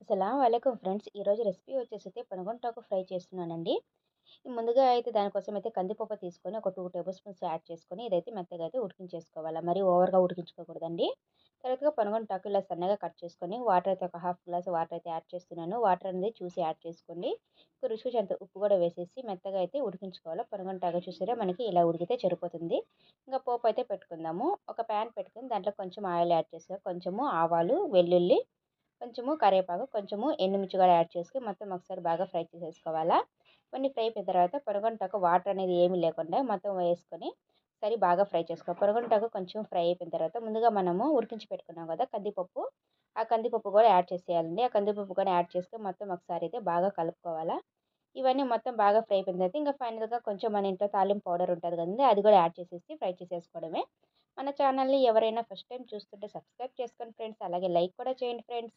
అస్సలాము అలైకుం ఫ్రెండ్స్. ఈరోజు recipe వచ్చేసైతే పనగొంటాకు fry చేస్తున్నానండి. ముందుగా అయితే దానికోసం అయితే కందిపప్పు తీసుకొని ఒక 2 టేబుల్ స్పూన్స్ యాడ్ చేసుకొని ఇదైతే మెత్తగా అయితే ఉడికించేసుకోవాలా. మరి ఓవర్‌గా ఉడికించుకోకూడదండి. తర్వాతగా పనగొంటాకు ఇలా సన్నగా కట్ చేసుకొని వాటర్ అయితే ఒక హాఫ్ గ్లాస్ వాటర్ అయితే యాడ్ చేస్తున్నాను. వాటర్ అనేది చూసి యాడ్ చేసుకోండి. రుచికి అంత ఉప్పు కూడా వేసేసి మెత్తగా అయితే ఉడికించుకోవాలా. పనగొంటాకు చూసారా మనకి ఇలా ఉడికితే సరిపోతుంది. ఇంకా పోపు అయితే పెట్టుకుందాము. ఒక ప్యాన్ పెట్టుకొని దాంట్లో కొంచెం ఆయిల్ యాడ్ చేసి కొంచెము ఆవాలు, వెల్లుల్లి, కొంచెము కరివేపాకు, కొంచెము ఎండుమిర్చి కూడా యాడ్ చేసుకొని మొత్తం ఒకసారి బాగా ఫ్రై చేసేసుకోవాలా. ఇవన్నీ ఫ్రై అయిపోయిన తర్వాత పొరగొంటాకు వాటర్ అనేది ఏమీ లేకుండా మొత్తం వేసుకొని బాగా ఫ్రై చేసుకోవాలి. పొరగొంటాకు కొంచెం ఫ్రై అయిపోయిన తర్వాత ముందుగా మనము ఉడికించి పెట్టుకున్నాం కదా కందిపప్పు, ఆ కందిపప్పు కూడా యాడ్ చేసేయాలండి. ఆ కందిపప్పు కూడా యాడ్ చేసుకొని మొత్తం ఒకసారి అయితే బాగా కలుపుకోవాలా. ఇవన్నీ మొత్తం బాగా ఫ్రై అయిపోయిన తర్వాత ఇంకా ఫైనల్‌గా కొంచెం మన ఇంట్లో తాలింపు పౌడర్ ఉంటది కదండీ! అది కూడా యాడ్ చేసేసి ఫ్రై చేసేసుకోవడమే. మన ఛానల్‌ని ఎవరైనా ఫస్ట్ టైమ్ చూస్తుంటే సబ్స్క్రైబ్ చేసుకోండి ఫ్రెండ్స్. అలాగే లైక్ కూడా చేయండి ఫ్రెండ్స్.